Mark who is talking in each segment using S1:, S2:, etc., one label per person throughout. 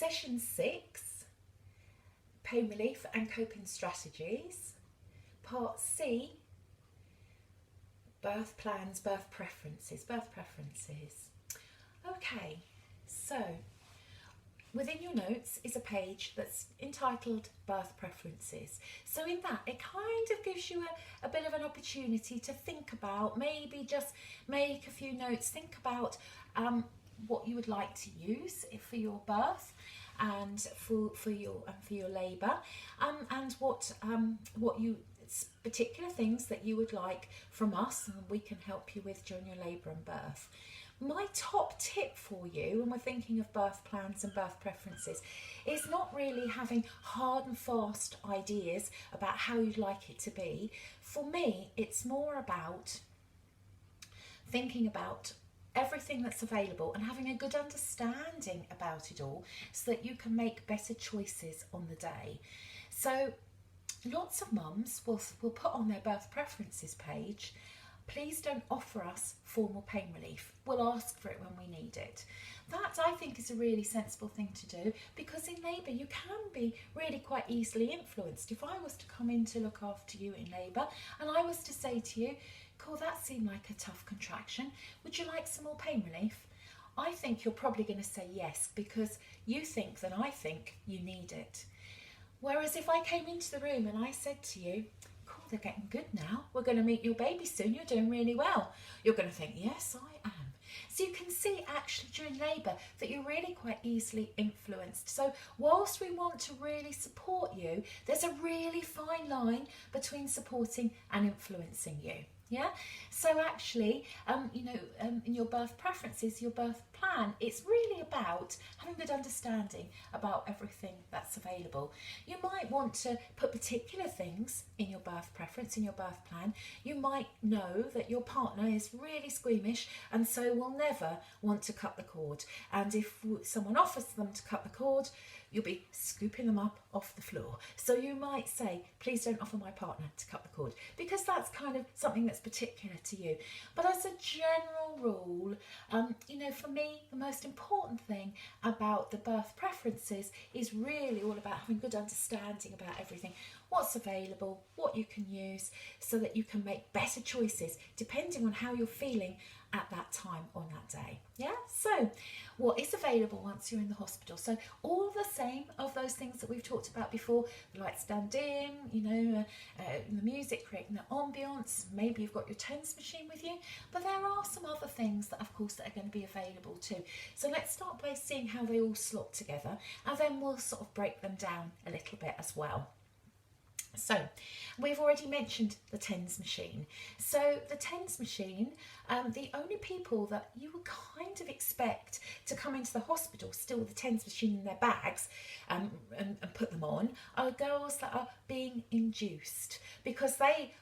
S1: Session 6, Pain Relief and Coping Strategies. Part C, Birth Plans, Birth Preferences. Okay, so within your notes is a page that's entitled Birth Preferences. So in that, it kind of gives you a bit of an opportunity to think about, maybe just make a few notes, think about what you would like to use for your birth and for your labour, and what you particular things that you would like from us and we can help you with during your labour and birth. My top tip for you when we're thinking of birth plans and birth preferences is not really having hard and fast ideas about how you'd like it to be. For me, it's more about thinking about everything that's available and having a good understanding about it all so that you can make better choices on the day. So lots of mums will put on their birth preferences page, please don't offer us formal pain relief. We'll ask for it when we need it. That, I think, is a really sensible thing to do, because in labour you can be really quite easily influenced. If I was to come in to look after you in labour and I was to say to you, cool, that seemed like a tough contraction, would you like some more pain relief? I think you're probably going to say yes, because you think that I think you need it. Whereas if I came into the room and I said to you, cool, they're getting good now, we're going to meet your baby soon, you're doing really well, you're going to think, yes, I am. So you can see actually during labour that you're really quite easily influenced. So whilst we want to really support you, there's a really fine line between supporting and influencing you. Yeah, so actually, in your birth preferences, your birth plan, it's really about having a good understanding about everything that's available. You might want to put particular things in your birth preference, in your birth plan. You might know that your partner is really squeamish and so will never want to cut the cord. And if someone offers them to cut the cord, you'll be scooping them up off the floor. So you might say, please don't offer my partner to cut the cord, because that's kind of something that's particular to you. But as a general rule, for me, the most important thing about the birth preferences is really all about having good understanding about everything, what's available, what you can use, so that you can make better choices depending on how you're feeling at that time on that day. Yeah, so what is available once you're in the hospital? So all the same of those things that we've talked about before, the lights down dim, the music creating the ambience, maybe you've got your TENS machine with you, but there are some other things that of course that are going to be available too. So let's start by seeing how they all slot together, and then we'll sort of break them down a little bit as well. So we've already mentioned the TENS machine. So the TENS machine, the only people that you would kind of expect to come into the hospital still with the TENS machine in their bags and put them on are girls that are being induced, because they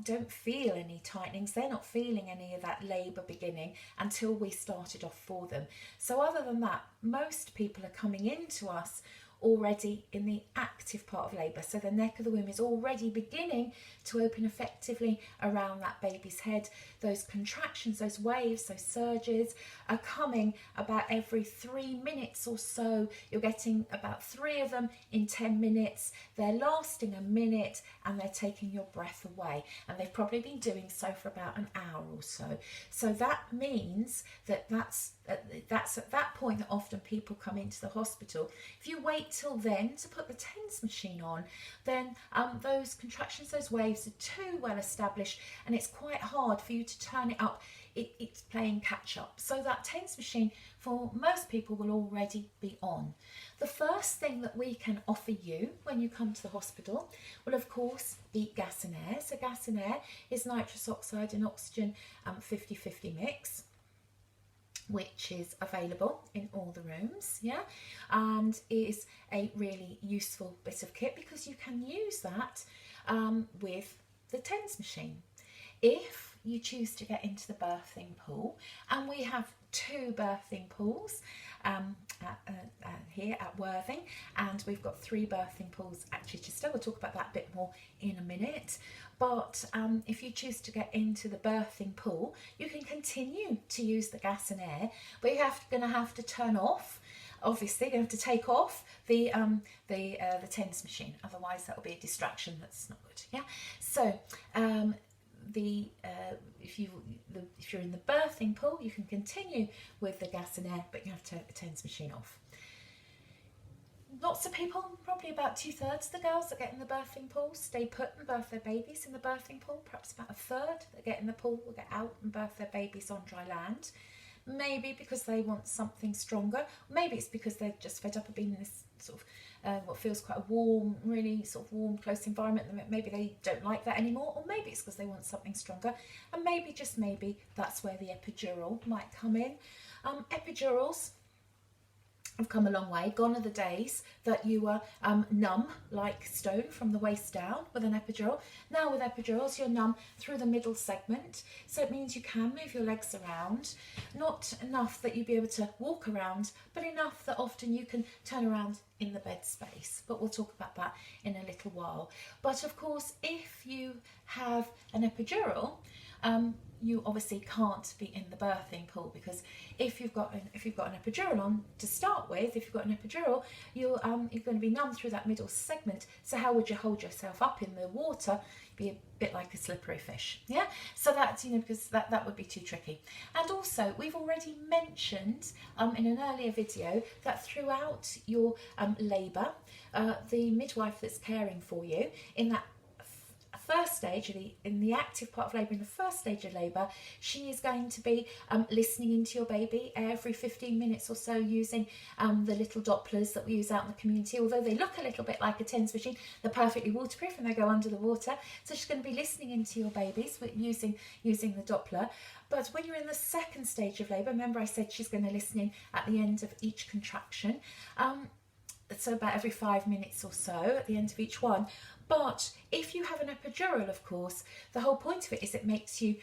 S1: don't feel any tightenings, they're not feeling any of that labour beginning until we started off for them. So other than that, most people are coming into us already in the active part of labour. So the neck of the womb is already beginning to open effectively around that baby's head. Those contractions, those waves, those surges are coming about every 3 minutes or so. You're getting about 3 of them in 10 minutes. They're lasting a minute and they're taking your breath away. And they've probably been doing so for about an hour or so. So that means that that's at that point that often people come into the hospital. If you wait till then to put the TENS machine on, then those contractions, those waves are too well established and it's quite hard for you to turn it up. It's playing catch up. So that TENS machine for most people will already be on. The first thing that we can offer you when you come to the hospital will of course be gas and air. So gas and air is nitrous oxide and oxygen 50-50 mix, which is available in all the rooms, yeah, and is a really useful bit of kit because you can use that with the TENS machine. If you choose to get into the birthing pool, and we have 2 birthing pools here at Worthing, and we've got 3 birthing pools at Chichester. We'll talk about that a bit more in a minute. But if you choose to get into the birthing pool, you can continue to use the gas and air, but you're going to have to turn off obviously going to have to take off the TENS machine, otherwise that will be a distraction that's not good. Yeah. So if you're in the birthing pool, you can continue with the gas and air, but you have to take the TENS machine off. Lots of people, probably about 2/3 of the girls that get in the birthing pool stay put and birth their babies in the birthing pool. Perhaps about 1/3 that get in the pool will get out and birth their babies on dry land. Maybe because they want something stronger. Maybe it's because they're just fed up of being in this sort of what feels quite a warm, really sort of warm, close environment. Maybe they don't like that anymore, or maybe it's because they want something stronger. And maybe, just maybe, that's where the epidural might come in. Epidurals have come a long way. Gone are the days that you were numb like stone from the waist down with an epidural. Now with epidurals, you're numb through the middle segment, so it means you can move your legs around, not enough that you'd be able to walk around, but enough that often you can turn around in the bed space. But we'll talk about that in a little while. But of course, if you have an epidural, you obviously can't be in the birthing pool, because if you've got an epidural on to start with, if you've got an epidural, you're going to be numb through that middle segment. So how would you hold yourself up in the water? Be a bit like a slippery fish. Yeah. So that's, because that would be too tricky. And also, we've already mentioned in an earlier video that throughout your labour, the midwife that's caring for you in that first stage, in the active part of labour, in the first stage of labour, she is going to be listening into your baby every 15 minutes or so, using the little Dopplers that we use out in the community. Although they look a little bit like a TENS machine, they're perfectly waterproof and they go under the water. So she's going to be listening into your babies using the Doppler. But when you're in the second stage of labour, remember I said she's going to listen in at the end of each contraction. So about every 5 minutes or so at the end of each one. But if you have an epidural, of course, the whole point of it is it makes you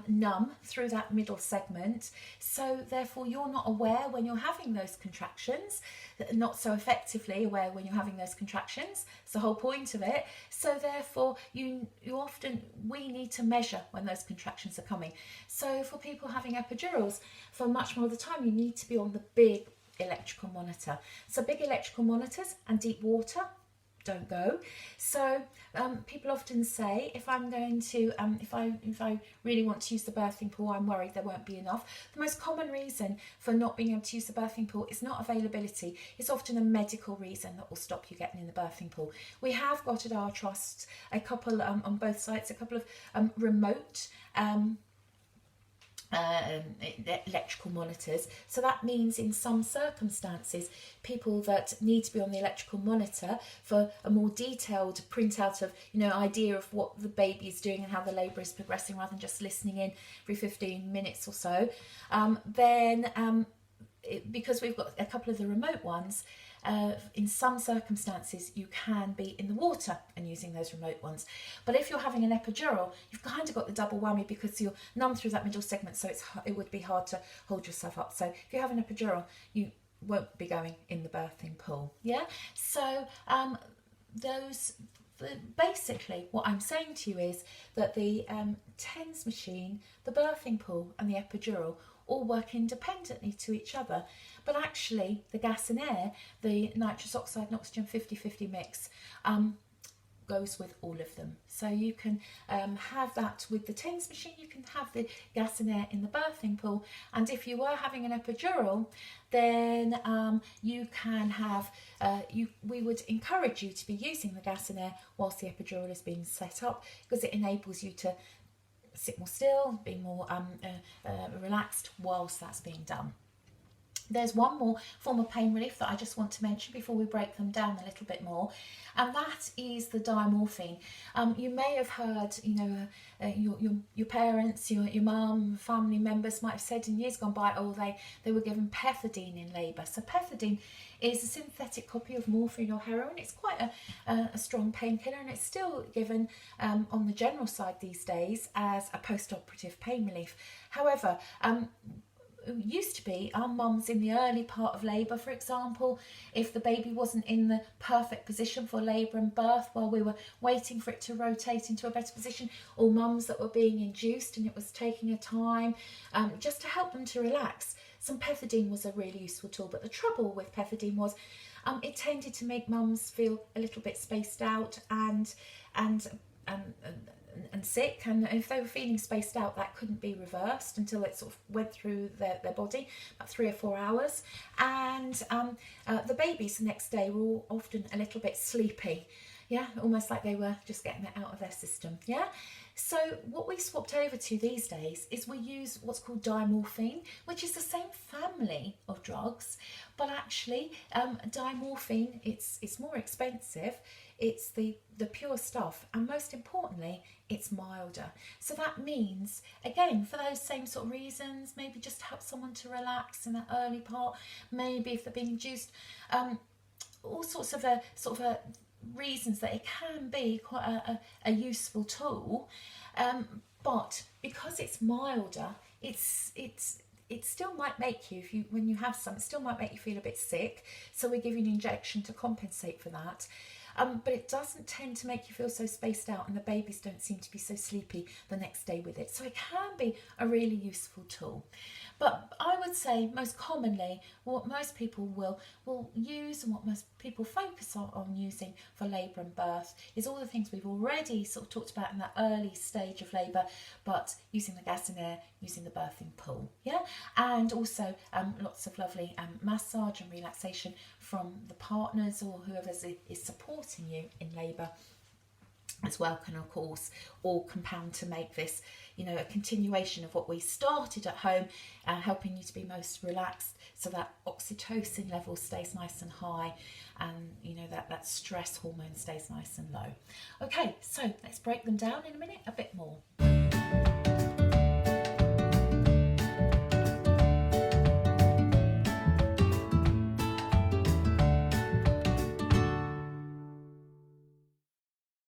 S1: numb through that middle segment. So therefore you're not aware when you're having those contractions, not so effectively aware when you're having those contractions. It's the whole point of it. So therefore we need to measure when those contractions are coming. So for people having epidurals, for much more of the time, you need to be on the big electrical monitor. So big electrical monitors and deep water don't go. So people often say, if I'm going to if I really want to use the birthing pool, I'm worried there won't be enough. The most common reason for not being able to use the birthing pool is not availability. It's often a medical reason that will stop you getting in the birthing pool. We have got at our trust a couple on both sites, a couple of remote electrical monitors. So that means in some circumstances, people that need to be on the electrical monitor for a more detailed printout of idea of what the baby is doing and how the labour is progressing, rather than just listening in every 15 minutes or so, because we've got a couple of the remote ones, in some circumstances you can be in the water and using those remote ones. But if you're having an epidural, you've kind of got the double whammy, because you're numb through that middle segment, so it would be hard to hold yourself up. So if you have an epidural, you won't be going in the birthing pool. Yeah. So basically what I'm saying to you is that the TENS machine, the birthing pool and the epidural all work independently to each other. But actually the gas and air, the nitrous oxide and oxygen 50-50 mix, goes with all of them. So you can have that with the TENS machine, you can have the gas and air in the birthing pool. And if you were having an epidural, then you can have, we would encourage you to be using the gas and air whilst the epidural is being set up, because it enables you to sit more still, be more relaxed whilst that's being done. There's one more form of pain relief that I just want to mention before we break them down a little bit more, and that is the diamorphine. You may have heard, your parents, your mum, family members might have said in years gone by, they were given pethidine in labour. So pethidine is a synthetic copy of morphine or heroin. It's quite a strong painkiller, and it's still given on the general side these days as a post-operative pain relief. However, used to be our mums in the early part of labour, for example, if the baby wasn't in the perfect position for labour and birth while we were waiting for it to rotate into a better position, or mums that were being induced and it was taking a time, just to help them to relax, some pethidine was a really useful tool. But the trouble with pethidine was it tended to make mums feel a little bit spaced out and sick, and if they were feeling spaced out, that couldn't be reversed until it sort of went through their body, about 3 or 4 hours. And the babies the next day were all often a little bit sleepy, yeah, almost like they were just getting it out of their system, yeah. So what we swapped over to these days is we use what's called dimorphine, which is the same family of drugs, but actually dimorphine, it's more expensive. It's the pure stuff, and most importantly, it's milder. So that means, again, for those same sort of reasons, maybe just to help someone to relax in that early part, maybe if they're being induced, all sorts of reasons that it can be quite a useful tool. But because it's milder, it still might make you, when you have some, it still might make you feel a bit sick. So we give you an injection to compensate for that. But it doesn't tend to make you feel so spaced out, and the babies don't seem to be so sleepy the next day with it. So it can be a really useful tool. But I would say most commonly what most people will use, and what most people focus on using for labour and birth, is all the things we've already sort of talked about in that early stage of labour, but using the gas and air, using the birthing pool, yeah, and also lots of lovely massage and relaxation from the partners or whoever is supporting you in labour as well, can of course all compound to make this, you know, a continuation of what we started at home, helping you to be most relaxed, so that oxytocin level stays nice and high, and you know that stress hormone stays nice and low. Okay, so let's break them down in a minute a bit more.